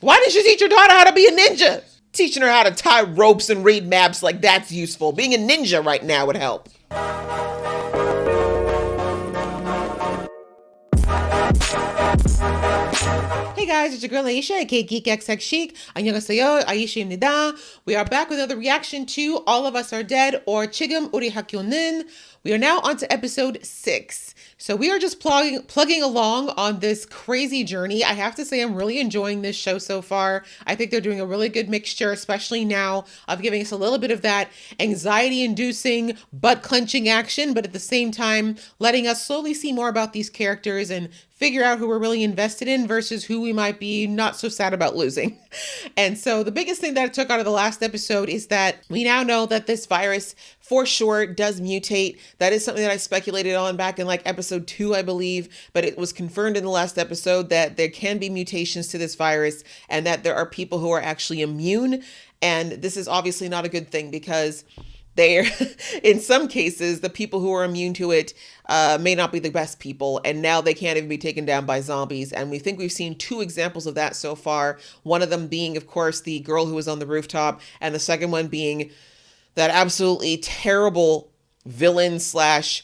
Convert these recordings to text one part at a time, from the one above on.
Why didn't you teach your daughter how to be a ninja? Teaching her how to tie ropes and read maps, like that's useful. Being a ninja right now would help. Hey guys, it's your girl Aisha, aka Geek XX Chic. 안녕하세요, Aisha입니다. We are back with another reaction to All of Us Are Dead, or 지금우리학교는. We are now on to episode 6. So we are just plugging along on this crazy journey. I have to say I'm really enjoying this show so far. I think they're doing a really good mixture, especially now, of giving us a little bit of that anxiety-inducing, butt-clenching action, but at the same time, letting us slowly see more about these characters and figure out who we're really invested in versus who we might be not so sad about losing. And so the biggest thing that I took out of the last episode is that we now know that this virus for sure does mutate. That is something that I speculated on back in like episode 2, I believe, but it was confirmed in the last episode that there can be mutations to this virus and that there are people who are actually immune. And this is obviously not a good thing because they're, in some cases, the people who are immune to it may not be the best people, and now they can't even be taken down by zombies. And we think we've seen 2 examples of that so far. One of them being, of course, the girl who was on the rooftop, and the second one being that absolutely terrible villain slash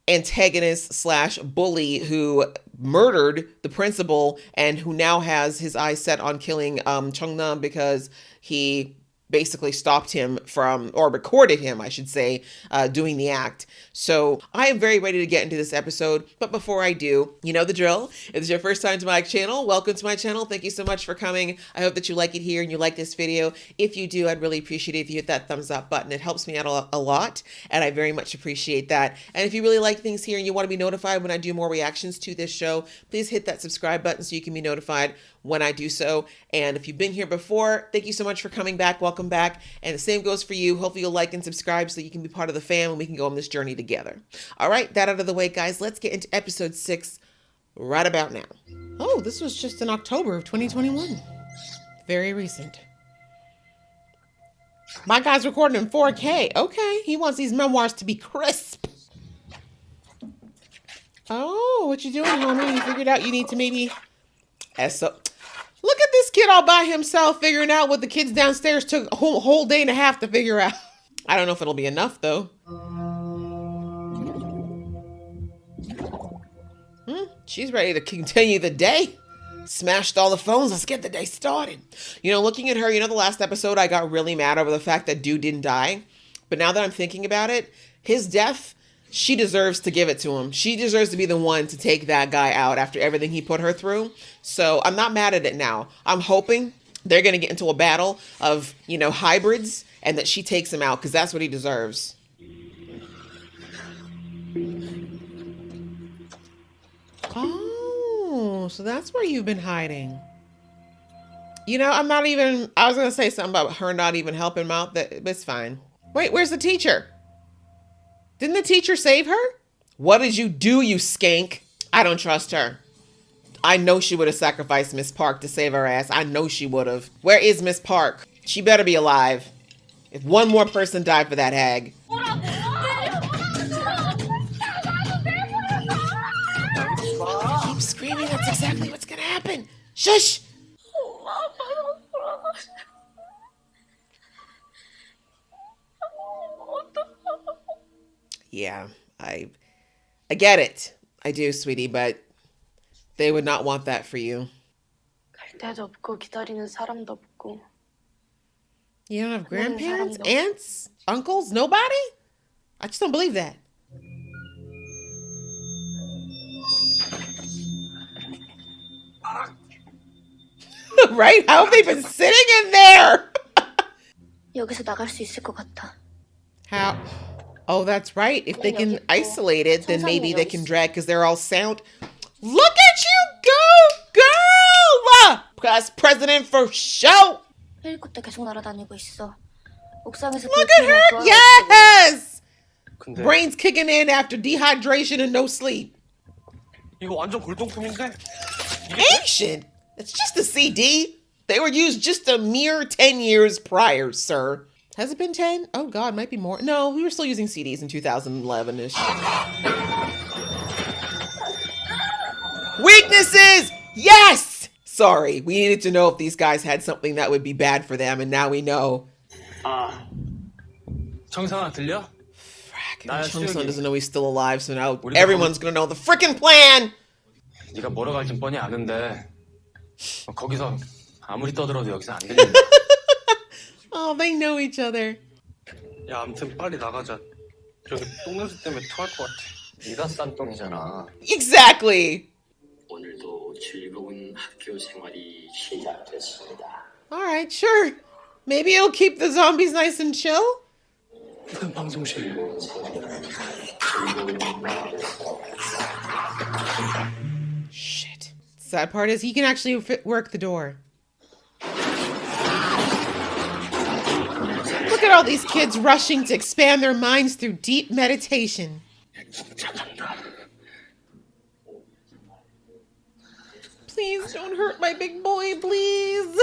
antagonist slash bully who murdered the principal and who now has his eyes set on killing Chung-nam because he basically stopped him from, or recorded him, I should say, doing the act. So I am very ready to get into this episode. But before I do, you know the drill. If this is your first time to my channel, welcome to my channel. Thank you so much for coming. I hope that you like it here and you like this video. If you do, I'd really appreciate it if you hit that thumbs up button. It helps me out a lot, and I very much appreciate that. And if you really like things here and you want to be notified when I do more reactions to this show, please hit that subscribe button so you can be notified when I do so. And if you've been here before, thank you so much for coming back. Welcome back. And the same goes for you. Hopefully you'll like and subscribe so you can be part of the fam and we can go on this journey together. All right, that out of the way, guys. Let's get into episode 6 right about now. Oh, this was just in October of 2021. Very recent. My guy's recording in 4K. Okay, he wants these memoirs to be crisp. Oh, what you doing, homie? You figured out you need to maybe... Look at this kid all by himself figuring out what the kids downstairs took a whole day and a half to figure out. I don't know if it'll be enough, though. She's ready to continue the day. Smashed all the phones. Let's get the day started. You know, looking at her, you know, the last episode, I got really mad over the fact that dude didn't die. But now that I'm thinking about it, his death... she deserves to give it to him. She deserves to be the one to take that guy out after everything he put her through. So I'm not mad at it now. I'm hoping they're going to get into a battle of, you know, hybrids and that she takes him out because that's what he deserves. Oh, so that's where you've been hiding. You know, I was going to say something about her not even helping him out. It's fine. Wait, where's the teacher? Didn't the teacher save her? What did you do, you skank? I don't trust her. I know she would have sacrificed Miss Park to save her ass. I know she would have. Where is Miss Park? She better be alive. If one more person died for that hag. Keep screaming, that's exactly what's gonna happen. Shush! Yeah, I get it. I do, sweetie, but they would not want that for you. You don't have grandparents, aunts, uncles, nobody? I just don't believe that. Right? How have they been sitting in there? How? Oh, that's right. If they can isolate it, then maybe they can drag because they're all sound. Look at you go, girl! Class president for show. Look at her. Yes! Brains kicking in after dehydration and no sleep. Ancient? It's just a CD. They were used just a mere 10 years prior, sir. Has it been 10? Oh God, might be more. No, we were still using CDs in 2011-ish. Weaknesses! Yes! Sorry, we needed to know if these guys had something that would be bad for them, and now we know. 정상아 들려? Chung-sun doesn't know he's still alive, so now everyone's gonna know the frickin' plan! 네가 뭐러 갈진 뻔히 아는데 거기서 아무리 떠들어도 여기서 안 들린다. Oh, they know each other. 야, 아무튼 빨리 나가자. 저기 똥냄새 때문에 토할 것 같아. 네가 싼 똥이잖아. Exactly! 오늘도 즐거운 학교 생활이 시작됐습니다. Alright, sure. Maybe it'll keep the zombies nice and chill? 방송실. Shit. Sad part is he can actually work the door. Look at all these kids rushing to expand their minds through deep meditation. Please don't hurt my big boy, please.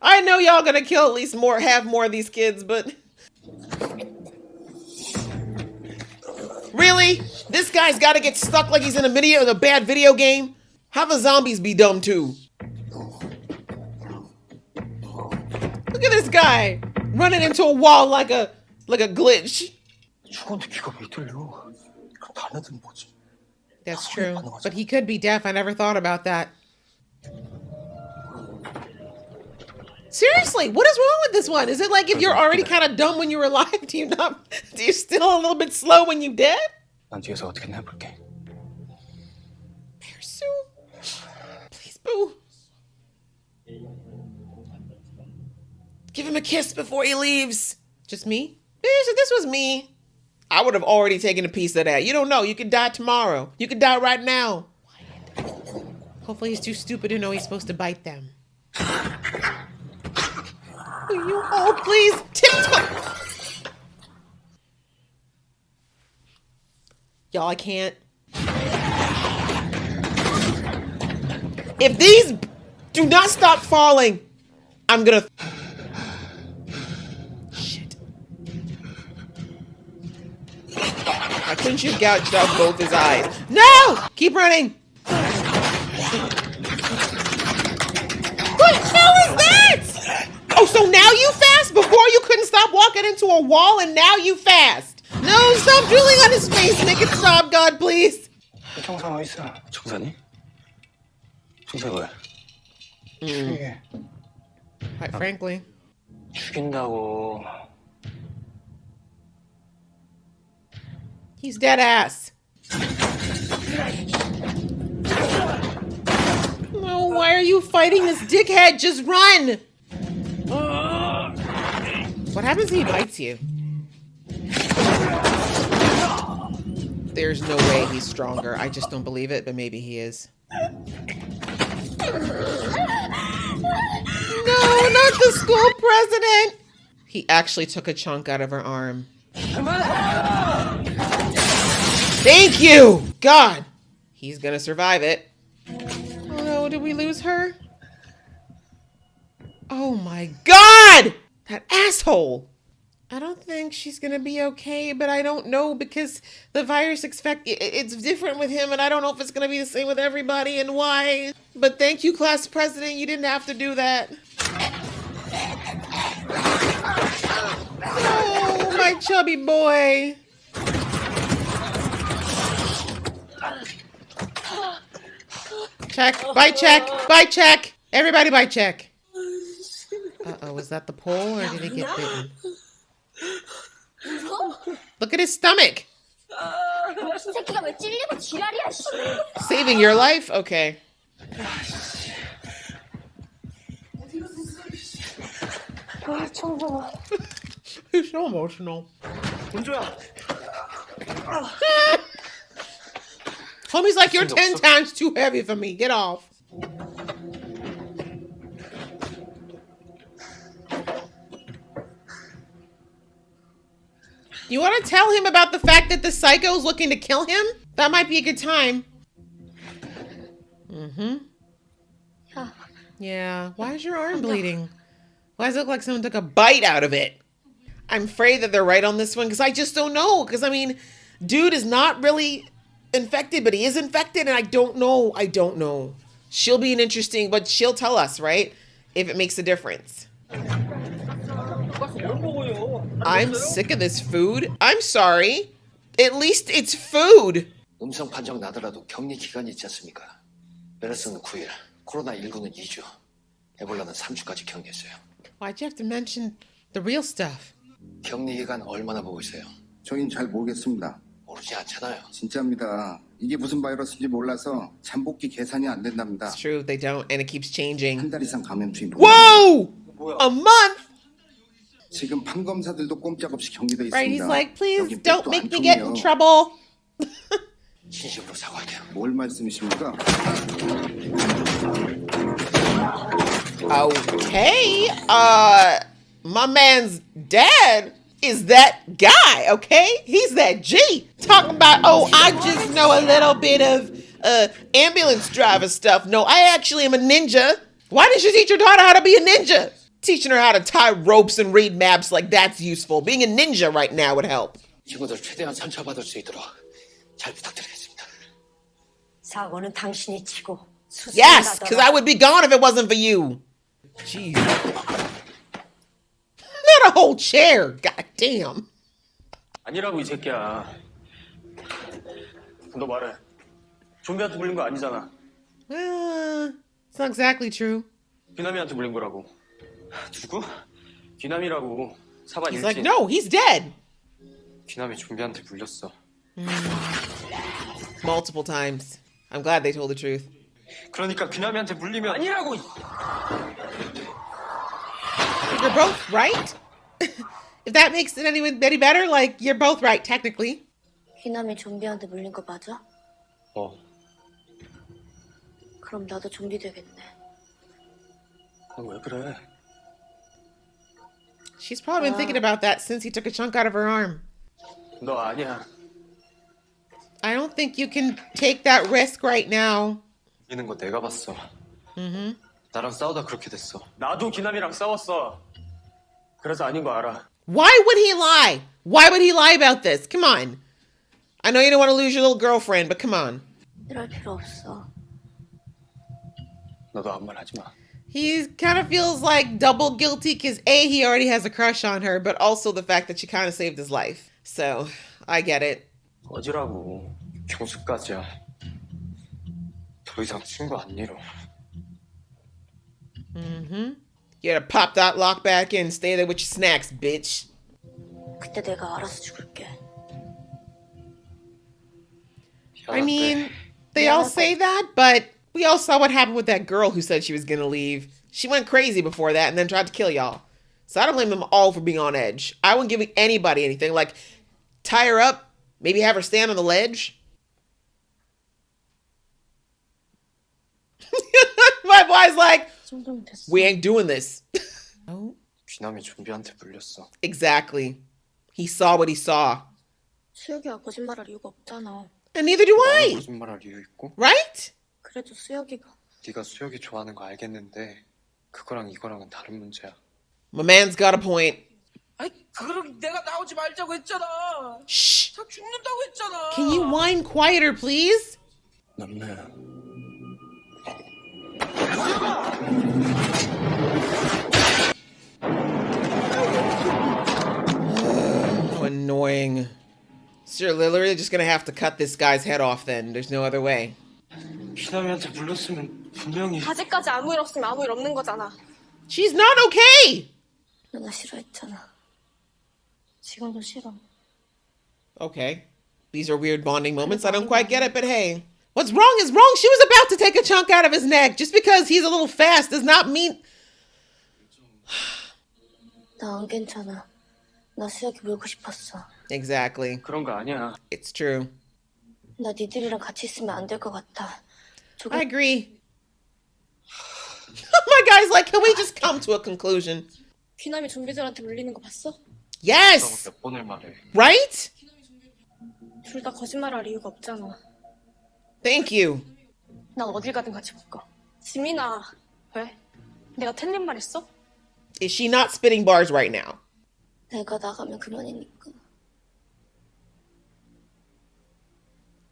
I know y'all gonna kill at least have more of these kids, but... Really? This guy's gotta get stuck like he's in a bad video game? How the zombies be dumb too? Look at this guy running into a wall like a glitch. That's true, but he could be deaf. I never thought about that. Seriously, what is wrong with this one? Is it like if you're already kind of dumb when you're alive, do you still a little bit slow when you dead? 난 뒤에서 어떻게든 해볼게. Sue, please, boo. Give him a kiss before he leaves. Just me? Bitch, if this was me, I would have already taken a piece of that. You don't know. You could die tomorrow. You could die right now. Hopefully he's too stupid to know he's supposed to bite them. Will you all please tiptoe? Y'all, I can't. If these do not stop falling, I'm gonna... Shit. Why couldn't you gouged out both his eyes? No! Keep running! What the hell is that? Oh, so now you fast? Before you couldn't stop walking into a wall and now you fast. No, stop drooling on his face. Make it stop, God, please. 청산 어디 있어? 청산이? 청산 왜? Quite frankly. 죽인다고. He's dead ass. No, why are you fighting this dickhead? Just run. What happens if he bites you? There's no way he's stronger. I just don't believe it, but maybe he is. No, not the school president. He actually took a chunk out of her arm. Thank you! God! He's gonna survive it. Oh no, did we lose her? Oh my God! That asshole! I don't think she's gonna be okay, but I don't know because the virus it's different with him and I don't know if it's gonna be the same with everybody and why. But thank you, class president, you didn't have to do that. Oh, my chubby boy. Check, bite check, bite check. Everybody bite check. Uh-oh, was that the pole or did he get bitten? Look at his stomach. Saving your life? Okay. He's so emotional. Homie's like, you're 10 times too heavy for me. Get off. You want to tell him about the fact that the psycho's looking to kill him? That might be a good time. Mm-hmm. Yeah. Why is your arm bleeding? Why does it look like someone took a bite out of it? I'm afraid that they're right on this one because I just don't know. Because, I mean, dude is not really infected, but he is infected, and I don't know. I don't know. She'll be an interesting, but she'll tell us, right? If it makes a difference. I'm sick of this food. I'm sorry. At least it's food. 음성 판정 나더라도 격리 기간이 있지 않습니까? 메르스는 9일, 코로나19는 2주, 에볼라는 3주까지 격리했어요. Why'd you have to mention the real stuff? 격리 기간 얼마나 보고 있어요? 저희는 잘 모르겠습니다. 모르지 않잖아요. 진짜입니다. 이게 무슨 바이러스인지 몰라서 잠복기 계산이 안 된답니다. It's true, they don't, and it keeps changing. 한 달 이상 감염 투입. Whoa! A month? 지금 판검사들도 꼼짝없이 격리돼 있습니다. Right, he's like, please 여기 don't 백도 make 안 me get in 통해요. trouble. 진심으로 사과할게요. 뭘 말씀이십니까? Okay, my man's dad is that guy, okay? He's that G. Talking about, oh, I just know a little bit of ambulance driver stuff. No, I actually am a ninja. Why didn't you teach your daughter how to be a ninja? Teaching her how to tie ropes and read maps, like that's useful. Being a ninja right now would help. 친구들 최대한 상처받을 수 있도록 잘 부탁드리겠습니다. 사고는 당신이 치고 Yes, because I would be gone if it wasn't for you. Jeez. Not a whole chair, goddamn. 아니라고 이 새끼야. 너 말해. 좀비한테 물린 거 아니잖아. It's not exactly true. 귀남이한테 물린 거라고. 누구? 귀남이라고. 사반 He's 일진. like, no, he's dead. 귀남이 좀비한테 물렸어. Multiple times. I'm glad they told the truth. 그러니까 귀남이한테 물리면 아니라고. You're both right. If that makes it any better, like, you're both right, technically. 희남이 좀비한테 물린 거 맞아? 그럼 나도 좀비 되겠네. 넌 왜 그래? She's probably been thinking about that since he took a chunk out of her arm. 너 아니야. I don't think you can take that risk right now. 이기는 거 내가 봤어. 나랑 싸우다 그렇게 됐어. 나도 귀남이랑 싸웠어. 그래서 아닌 거 알아. Why would he lie? Why would he lie about this? Come on. I know you don't want to lose your little girlfriend, but come on. 이럴 필요 없어. 너도 아무 말 하지 마. He kind of feels like double guilty because A, he already has a crush on her, but also the fact that she kind of saved his life. So, I get it. 어지라고. 교수까지야. 더 이상 친구 안 잃어. You gotta pop that lock back in, stay there with your snacks, bitch. 그때 내가 알아서 죽을게. I mean, they all say that, but we all saw what happened with that girl who said she was gonna leave. She went crazy before that and then tried to kill y'all. So I don't blame them all for being on edge. I wouldn't give anybody anything. Like, tie her up, maybe have her stand on the ledge. My boy's like, 이 정도면 됐어. we ain't doing this. Oh, 귀남이 좀비한테 물렸어. exactly. He saw what he saw. 수혁이가 거짓말할 이유가 없잖아. And neither do 나는 I. 거짓말할 이유 있고. Right? 그래도 수혁이가 네가 수혁이 좋아하는 거 알겠는데 그거랑 이거랑은 다른 문제야. My man's got a point. 아니 그럼 내가 나오지 말자고 했잖아. Shh. 다 죽는다고 했잖아. Can you whine quieter, please? 남매. So annoying. So you're literally just gonna have to cut this guy's head off then. There's no other way. 귀남이한테 물렸으면 분명히. 아직까지 아무 일 없으면 아무 일 없는 거잖아. She's not okay! 누나 싫어했잖아. 지금도 싫어. Okay. These are weird bonding moments. I don't quite get it, but hey. What's wrong is wrong. She was about to take a chunk out of his neck. Just because he's a little fast does not mean... 나 안 괜찮아. 나 수혁이 물고 싶었어. Exactly. 그런 거 아니야. It's true. 나 니들이랑 같이 있으면 안 될 것 같아. I agree. My guy's like, can we just come to a conclusion? 귀남이 좀비들한테 물리는 거 봤어? Yes! 몇 번을 말해. Right? 둘 다 거짓말할 이유가 없잖아. Thank you. 난 어딜 가든 같이 못 가. 지민아, 왜? 내가 틀린 말 했어? Is she not spitting bars right now? 내가 나가면 그만이니까.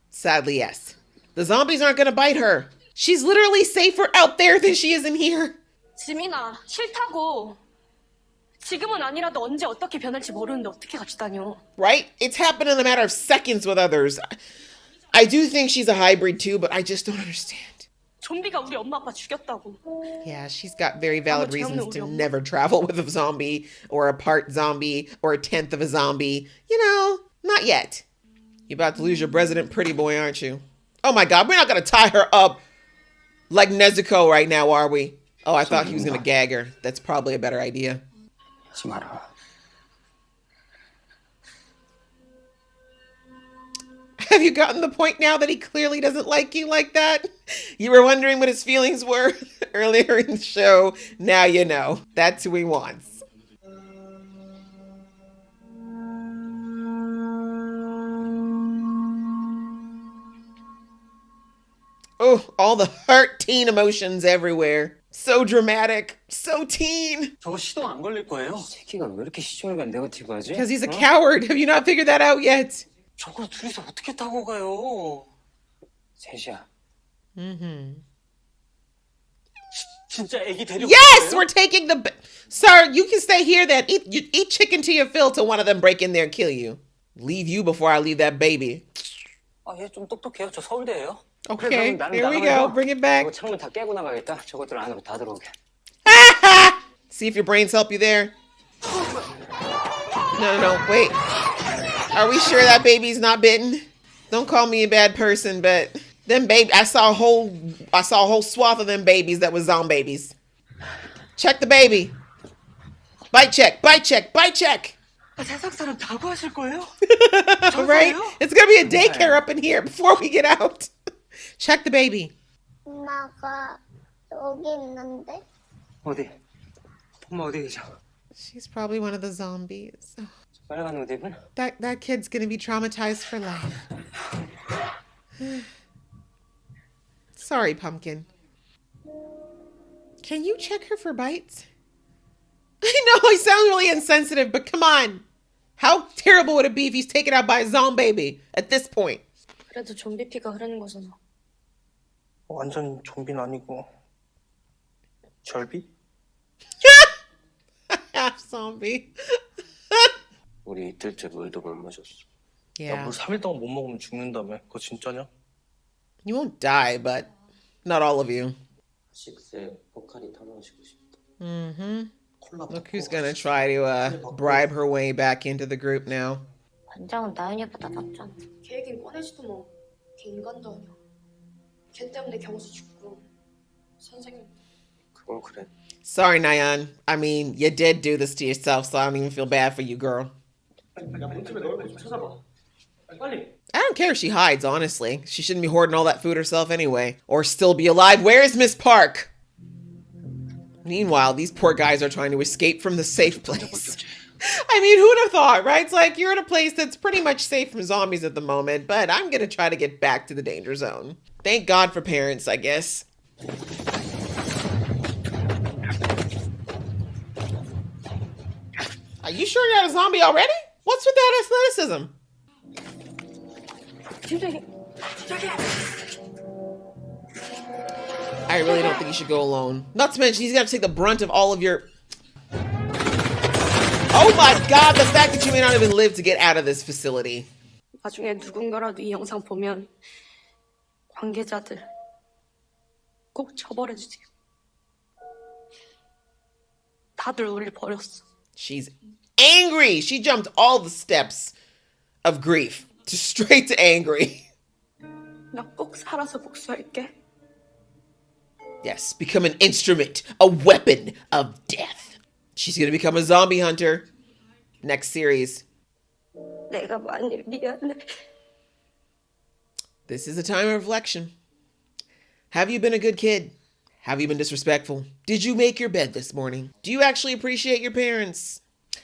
Sadly, yes. The zombies aren't gonna bite her. She's literally safer out there than she is in here. 지민아, 싫다고. 지금은 아니라도 언제 어떻게 변할지 모르는데 어떻게 같이 다녀. Right? It's happened in a matter of seconds with others. I do think she's a hybrid too, but I just don't understand. 좀비가 우리 엄마 아빠 죽였다고. Yeah, she's got very valid 아무 reasons 죄 to 없는 우리 never travel with a zombie or a part zombie or a tenth of a zombie. You know, not yet. You're about to lose your president pretty boy, aren't you? Oh my God, we're not going to tie her up like Nezuko right now, are we? Oh, I thought he was going to gag her. That's probably a better idea. 하지 마라. Have you gotten the point now that he clearly doesn't like you like that? You were wondering what his feelings were earlier in the show. Now you know. That's who he wants. Oh, all the hurt teen emotions everywhere. So dramatic. So teen. 저거 시동 안 걸릴 거예요? 새끼가 왜 이렇게 시종일관 네거티브하지? Because he's a coward. Have you not figured that out yet? 저걸 둘이서 어떻게 타고 가요? 셋이야. 진짜 애기 데리고 Yes, 가요? we're taking the... Sir, you can stay here then. Eat chicken to your fill till one of them break in there and kill you. Leave you before I leave that baby. 아, 얘 좀 똑똑해요. 저 서울대예요. Okay, 그럼 나는 here we 나가면서 go. Bring it back. 저거 창문 다 깨고 나가겠다. 저것들 안으로 다 들어오게. See if your brains help you there. No, wait. Are we sure that baby's not bitten? Don't call me a bad person, but them baby, I saw a whole swath of them babies that was zombie babies. Check the baby. Bite check. 세상 사람 다 구하실 거예요? Right? It's gonna be a daycare up in here before we get out. Check the baby. 엄마가 여기 있는데? 어디? 엄마 어디 계셔? She's probably one of the zombies. 빨간 옷 입은? That kid's gonna be traumatized for life. Sorry, Pumpkin. Can you check her for bites? I know I sound really insensitive, but come on. How terrible would it be if he's taken out by a zombie baby at this point? 그래도 좀비 피가 흐르는 거잖아. 완전 좀비는 아니고 절비? Half zombie. 우리 이틀째 물도 못 마셨어. Yeah. 물 3일 동안 못 먹으면 죽는다며. 그거 진짜냐? You won't die, but not all of you. 식세 포카리 타마시고 싶다. Look who's gonna try to bribe her way back into the group now. 반장은 나연이보다 낫잖아. 걔 얘긴 꺼내지도 뭐. 걔 인간도 아니야. 걔 때문에 경수 죽고 선생님. 그건 그래. Sorry, Nayan. I mean, you did do this to yourself, so I don't even feel bad for you, girl. I don't care if she hides, honestly. She shouldn't be hoarding all that food herself anyway. Or still be alive. Where's Miss Park? Meanwhile, these poor guys are trying to escape from the safe place. I mean, who'd have thought, right? It's like you're in a place that's pretty much safe from zombies at the moment, but I'm gonna try to get back to the danger zone. Thank God for parents, I guess. Are you sure you're not a zombie already? What's with that athleticism? I really don't think you should go alone. Not to mention, he's got to take the brunt of all of your... Oh my God, the fact that you may not even live to get out of this facility. 나중에 누군가라도 이 영상 보면 관계자들 꼭 처벌해주세요. 다들 우릴 버렸어. She's angry. She jumped all the steps of grief to straight to angry. 나 꼭 살아서 복수할게. Yes, become an instrument, a weapon of death. She's gonna become a zombie hunter. Next series. 내가 많이 미안해. This is a time of reflection. Have you been a good kid? Have you been disrespectful? Did you make your bed this morning? Do you actually appreciate your parents?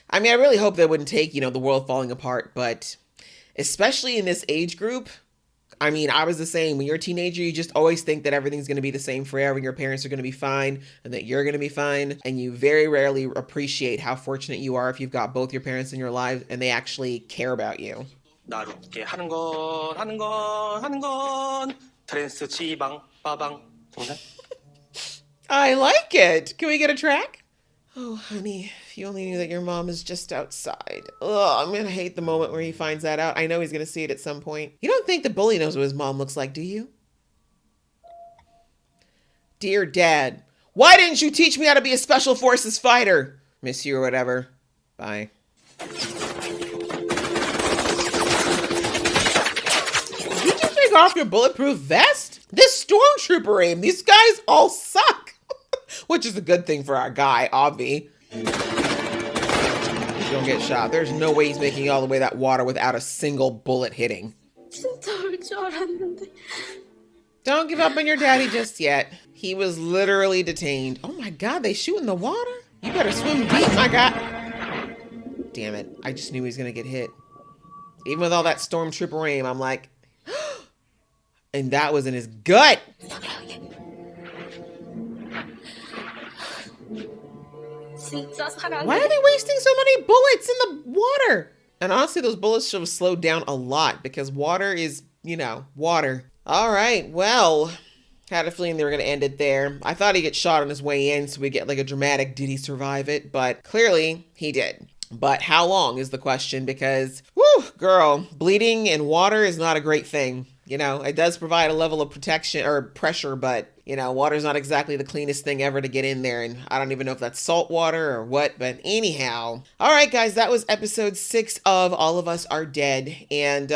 I mean, I really hope that wouldn't take, the world falling apart, but especially in this age group, I mean, I was the same. When you're a teenager, you just always think that everything's going to be the same forever. Your parents are going to be fine and that you're going to be fine. And you very rarely appreciate how fortunate you are if you've got both your parents in your life and they actually care about you. 나롭게 하는 건 트랜스 지방 빠방 동생? I like it. Can we get a track? Oh, honey, if you only knew that your mom is just outside. Ugh, I'm gonna hate the moment where he finds that out. I know he's gonna see it at some point. You don't think the bully knows what his mom looks like, do you? Dear Dad, why didn't you teach me how to be a special forces fighter? Miss you or whatever. Bye. Did you just take off your bulletproof vest? This stormtrooper aim, these guys all suck. Which is a good thing for our guy, Avi. He's gonna get shot. There's no way he's making it all the way that water without a single bullet hitting. 진짜 올 줄 알았는데. Don't give up on your daddy just yet. He was literally detained. Oh my God, they shoot in the water? You better swim deep, my God. Damn it. I just knew he was gonna get hit. Even with all that stormtrooper aim, I'm like, and that was in his gut. 진짜 사랑해. Why are they wasting so many bullets in the water? And honestly, those bullets should have slowed down a lot because water is, you know, water. All right, well, had a feeling they were going to end it there. I thought he'd get shot on his way in so we get like a dramatic, did he survive it? But clearly he did. But how long is the question, because, whew, girl, bleeding in water is not a great thing. You know, it does provide a level of protection or pressure, but, you know, water's not exactly the cleanest thing ever to get in there. And I don't even know if that's salt water or what, but anyhow. All right, guys, that was episode 6 of All of Us Are Dead. And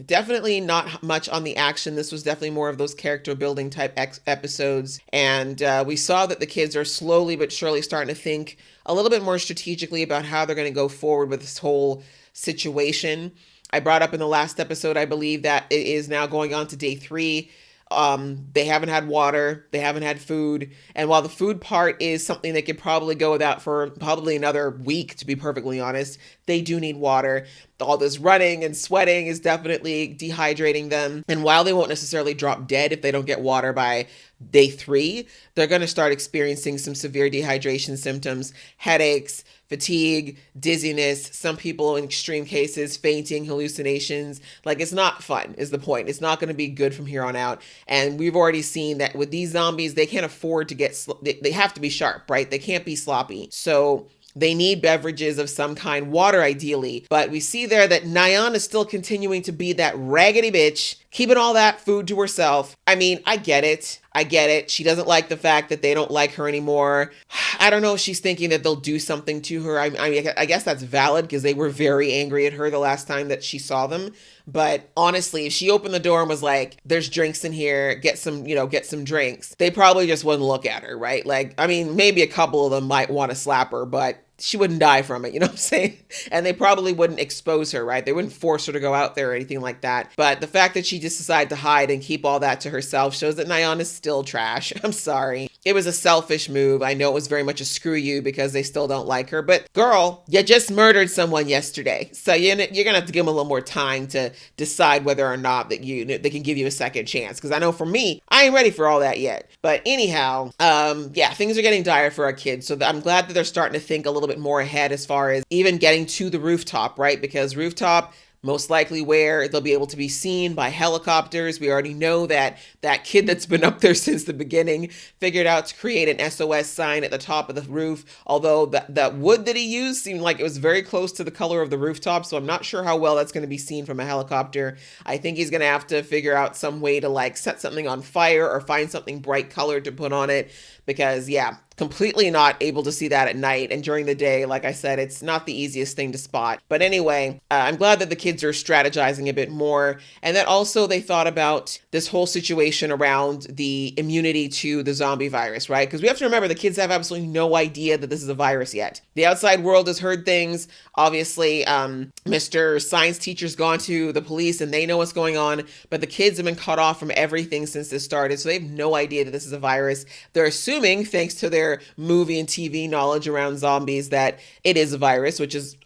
definitely not much on the action. This was definitely more of those character building type episodes. And we saw that the kids are slowly but surely starting to think a little bit more strategically about how they're going to go forward with this whole situation. I brought up in the last episode, I believe, that it is now going on to day 3. They haven't had water, they haven't had food. And while the food part is something they could probably go without for probably another week, to be perfectly honest, they do need water. All this running and sweating is definitely dehydrating them. And while they won't necessarily drop dead if they don't get water by day 3, they're going to start experiencing some severe dehydration symptoms, headaches, fatigue, dizziness, some people in extreme cases, fainting, hallucinations. Like, it's not fun is the point. It's not going to be good from here on out. And we've already seen that with these zombies, they can't afford to get, they have to be sharp, right? They can't be sloppy. So they need beverages of some kind, water ideally. But we see there that Nyan is still continuing to be that raggedy bitch, keeping all that food to herself. I mean, I get it. I get it. She doesn't like the fact that they don't like her anymore. I don't know if she's thinking that they'll do something to her. I mean, I guess that's valid because they were very angry at her the last time that she saw them. But honestly, if she opened the door and was like, there's drinks in here, get some drinks, they probably just wouldn't look at her, right? Like, I mean, maybe a couple of them might want to slap her, but she wouldn't die from it, you know what I'm saying? And they probably wouldn't expose her, right? They wouldn't force her to go out there or anything like that. But the fact that she just decided to hide and keep all that to herself shows that Nyan is still trash. I'm sorry. It was a selfish move. I know it was very much a screw you because they still don't like her. But girl, you just murdered someone yesterday. So you're going to have to give them a little more time to decide whether or not that they can give you a second chance. Because I know for me, I ain't ready for all that yet. But anyhow, yeah, things are getting dire for our kids. So I'm glad that they're starting to think a little bit more ahead as far as even getting to the rooftop, right? Because rooftop, most likely where they'll be able to be seen by helicopters. We already know that that kid that's been up there since the beginning figured out to create an SOS sign at the top of the roof. Although that wood that he used seemed like it was very close to the color of the rooftop. So I'm not sure how well that's going to be seen from a helicopter. I think he's going to have to figure out some way to like set something on fire or find something bright colored to put on it. Because yeah, completely not able to see that at night. And during the day, like I said, it's not the easiest thing to spot. But anyway, I'm glad that the kids are strategizing a bit more. And that also they thought about this whole situation around the immunity to the zombie virus, right? Because we have to remember the kids have absolutely no idea that this is a virus yet. The outside world has heard things. Obviously, Mr. Science teacher's gone to the police and they know what's going on. But the kids have been cut off from everything since this started. So they have no idea that this is a virus. They're assuming, thanks to their movie and TV knowledge around zombies, that it is a virus, which is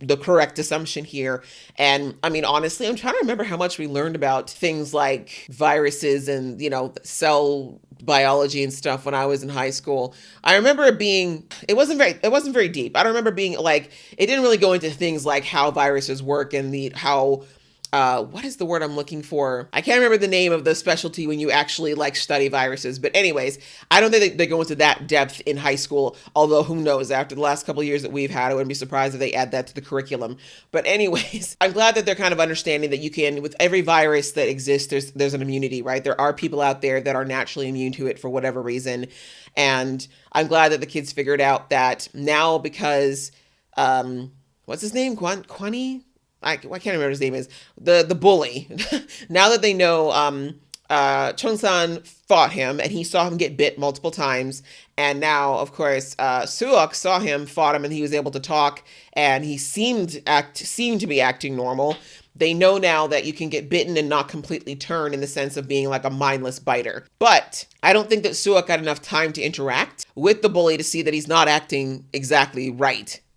the correct assumption here. And I mean, honestly, I'm trying to remember how much we learned about things like viruses and, cell biology and stuff when I was in high school. I remember it wasn't very deep. I don't remember being like, it didn't really go into things like how viruses work and how what is the word I'm looking for? I can't remember the name of the specialty when you actually like study viruses. But anyways, I don't think they go into that depth in high school, although who knows, after the last couple of years that we've had, I wouldn't be surprised if they add that to the curriculum. But anyways, I'm glad that they're kind of understanding that you can, with every virus that exists, there's an immunity, right? There are people out there that are naturally immune to it for whatever reason. And I'm glad that the kids figured out that now because, what's his name? Kwani? I can't remember his name is. The bully. Now that they know Chung-san fought him and he saw him get bit multiple times. And now, of course, Suok saw him, fought him, and he was able to talk and he seemed to be acting normal. They know now that you can get bitten and not completely turn in the sense of being like a mindless biter. But I don't think that Suok got enough time to interact with the bully to see that he's not acting exactly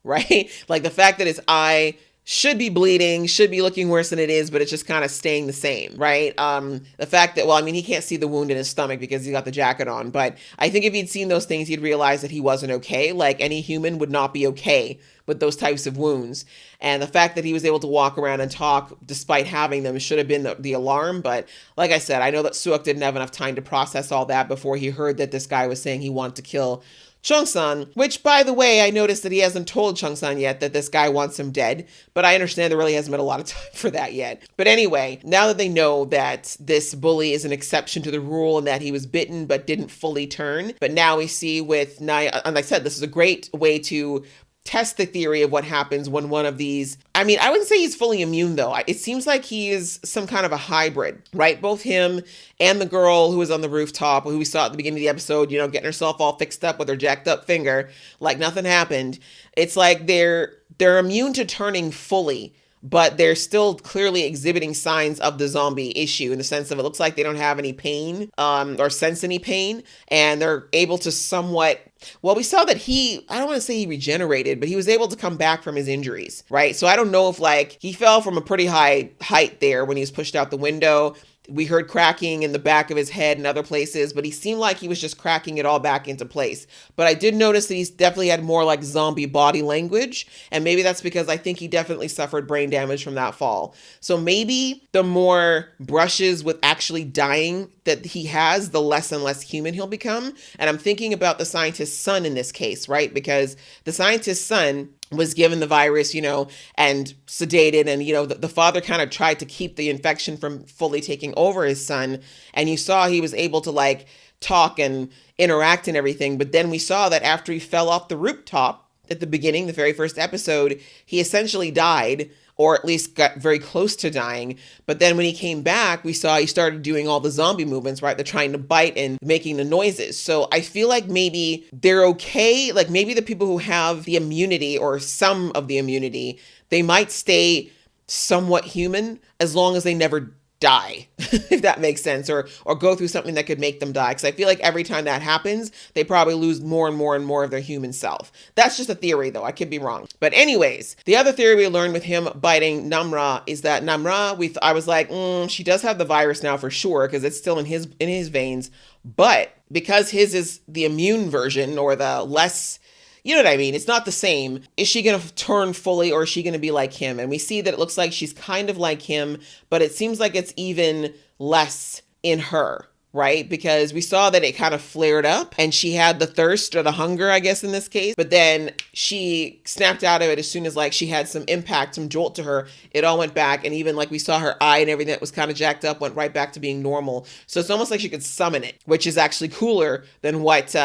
right? Like the fact that his eye should be bleeding, should be looking worse than it is, but it's just kind of staying the same, right? The fact that, well, I mean, he can't see the wound in his stomach because he's got the jacket on, but I think if he'd seen those things, he'd realize that he wasn't okay. Like any human would not be okay with those types of wounds. And the fact that he was able to walk around and talk despite having them should have been the alarm. But like I said, I know that Suok didn't have enough time to process all that before he heard that this guy was saying he wanted to kill Chung-san, which, by the way, I noticed that he hasn't told Chung-san yet that this guy wants him dead, but I understand there really hasn't been a lot of time for that yet. But anyway, now that they know that this bully is an exception to the rule and that he was bitten but didn't fully turn, but now we see with Naya, and like I said, this is a great way to test the theory of what happens when one of these, I mean, I wouldn't say he's fully immune though. It seems like he is some kind of a hybrid, right? Both him and the girl who was on the rooftop, who we saw at the beginning of the episode, you know, getting herself all fixed up with her jacked up finger, like nothing happened. It's like they're immune to turning fully, but they're still clearly exhibiting signs of the zombie issue in the sense of it looks like they don't have any pain or sense any pain, and they're able to somewhat, well, we saw that I don't want to say he regenerated, but he was able to come back from his injuries, right? So I don't know if like he fell from a pretty high height there when he was pushed out the window. We heard cracking in the back of his head and other places, but he seemed like he was just cracking it all back into place. But I did notice that he's definitely had more like zombie body language. And maybe that's because I think he definitely suffered brain damage from that fall. So maybe the more brushes with actually dying that he has, the less and less human he'll become. And I'm thinking about the scientist's son in this case, right? Because the scientist's son was given the virus, you know, and sedated. And, you know, the father kind of tried to keep the infection from fully taking over his son. And you saw he was able to like talk and interact and everything. But then we saw that after he fell off the rooftop at the beginning, the very first episode, he essentially died, or at least got very close to dying. But then when he came back, we saw he started doing all the zombie movements, right? They're trying to bite and making the noises. So I feel like maybe they're okay. Like maybe the people who have the immunity or some of the immunity, they might stay somewhat human as long as they never die, if that makes sense, or go through something that could make them die. Because I feel like every time that happens, they probably lose more and more and more of their human self. That's just a theory, though. I could be wrong. But anyways, the other theory we learned with him biting Namra is that Namra, I was like, she does have the virus now for sure, because it's still in his veins. But because his is the immune version, or the less, you know what I mean? It's not the same. Is she going to turn fully, or is she going to be like him? And we see that it looks like she's kind of like him, but it seems like it's even less in her, right? Because we saw that it kind of flared up and she had the thirst or the hunger, I guess, in this case. But then she snapped out of it as soon as like she had some impact, some jolt to her. It all went back. And even like we saw her eye and everything that was kind of jacked up went right back to being normal. So it's almost like she could summon it, which is actually cooler than what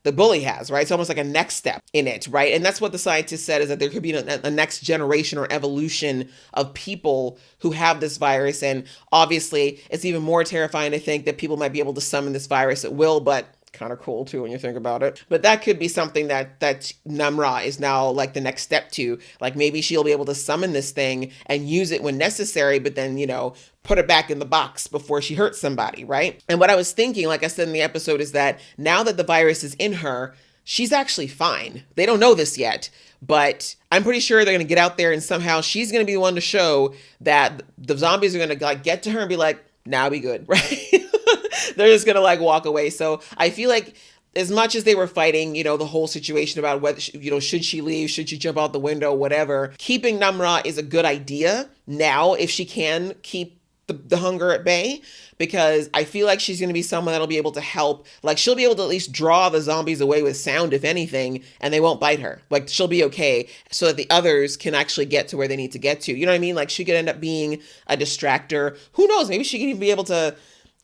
the bully has, right? It's almost like a next step in it, right? And that's what the scientist said, is that there could be a next generation or evolution of people who have this virus. And obviously it's even more terrifying to think that people might be able to summon this virus at will, but kind of cool too when you think about it. But that could be something that Namra is now like the next step to. Like maybe she'll be able to summon this thing and use it when necessary, but then, you know, put it back in the box before she hurts somebody, right? And what I was thinking, like I said in the episode, is that now that the virus is in her, she's actually fine. They don't know this yet, but I'm pretty sure they're going to get out there and somehow she's going to be the one to show that the zombies are going to like get to her and be like, now be good, right? They're just going to like walk away. So I feel like as much as they were fighting, you know, the whole situation about whether, you know, should she leave, should she jump out the window, whatever, keeping Namra is a good idea now if she can keep the hunger at bay, because I feel like she's going to be someone that'll be able to help. Like, she'll be able to at least draw the zombies away with sound, if anything, and they won't bite her. Like, she'll be okay so that the others can actually get to where they need to get to. You know what I mean? Like, she could end up being a distractor. Who knows? Maybe she could even be able to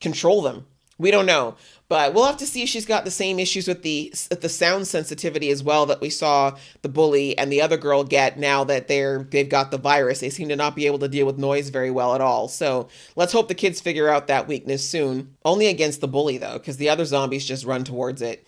control them. We don't know. But we'll have to see if she's got the same issues with the sound sensitivity as well that we saw the bully and the other girl get now that they've got the virus. They seem to not be able to deal with noise very well at all. So let's hope the kids figure out that weakness soon. Only against the bully, though, because the other zombies just run towards it.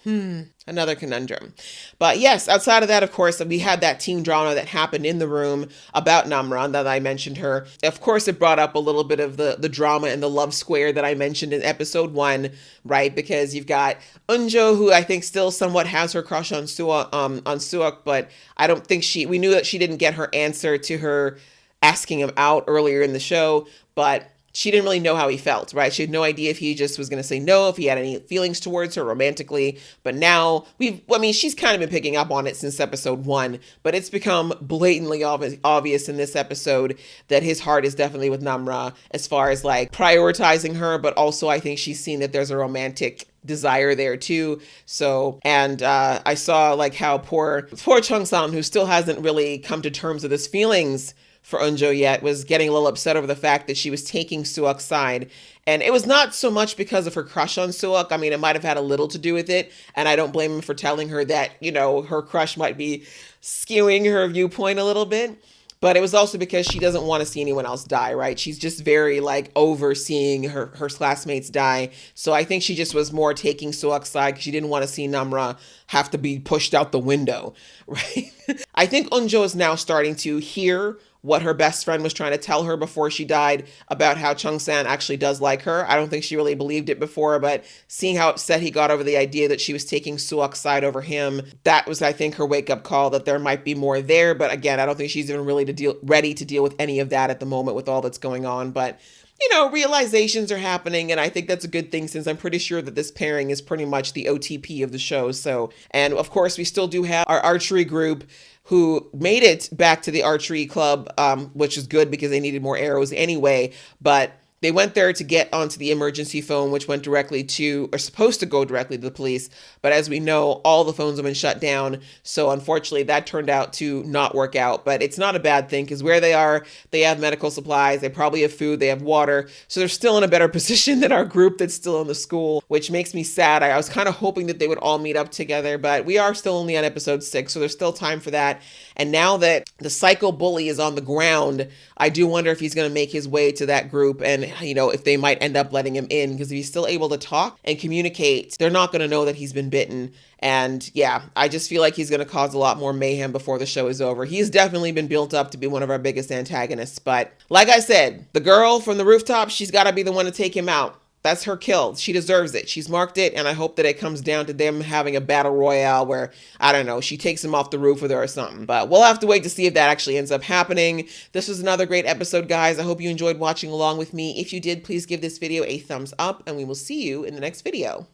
Another conundrum. But yes, outside of that, of course, we had that teen drama that happened in the room about Namran that I mentioned her. Of course, it brought up a little bit of the drama and the love square that I mentioned in episode 1, right? Because you've got Unjo, who I think still somewhat has her crush on Suak, but I don't think we knew that she didn't get her answer to her asking him out earlier in the show, but she didn't really know how he felt, right? She had no idea if he just was going to say no, if he had any feelings towards her romantically. But now she's kind of been picking up on it since episode 1, but it's become blatantly obvious in this episode that his heart is definitely with Namra as far as like prioritizing her. But also I think she's seen that there's a romantic desire there too. So, and I saw like how poor Chung-san, who still hasn't really come to terms with his feelings for Unjo yet, was getting a little upset over the fact that she was taking Suak's side. And it was not so much because of her crush on Suak. I mean, it might have had a little to do with it. And I don't blame him for telling her that, you know, her crush might be skewing her viewpoint a little bit. But it was also because she doesn't want to see anyone else die, right? She's just very like overseeing her classmates die. So I think she just was more taking Suak's side because she didn't want to see Namra have to be pushed out the window, right? I think Unjo is now starting to hear what her best friend was trying to tell her before she died about how Chung-san actually does like her. I don't think she really believed it before, but seeing how upset he got over the idea that she was taking Suak's side over him, that was, I think, her wake-up call that there might be more there. But again, I don't think she's even really ready to deal with any of that at the moment with all that's going on. But you know, realizations are happening, and I think that's a good thing since I'm pretty sure that this pairing is pretty much the OTP of the show. So, and of course, we still do have our archery group who made it back to the archery club, which is good because they needed more arrows anyway, but they went there to get onto the emergency phone, which went directly to, or supposed to go directly to the police. But as we know, all the phones have been shut down. So unfortunately, that turned out to not work out. But it's not a bad thing because where they are, they have medical supplies. They probably have food. They have water. So they're still in a better position than our group that's still in the school, which makes me sad. I was kind of hoping that they would all meet up together, but we are still only on episode 6. So there's still time for that. And now that the psycho bully is on the ground, I do wonder if he's going to make his way to that group and, you know, if they might end up letting him in, because if he's still able to talk and communicate, they're not going to know that he's been bitten. And yeah, I just feel like he's going to cause a lot more mayhem before the show is over. He's definitely been built up to be one of our biggest antagonists. But like I said, the girl from the rooftop, she's got to be the one to take him out. That's her kill. She deserves it. She's marked it, and I hope that it comes down to them having a battle royale where, I don't know, she takes him off the roof with her or something. But we'll have to wait to see if that actually ends up happening. This was another great episode, guys. I hope you enjoyed watching along with me. If you did, please give this video a thumbs up, and we will see you in the next video.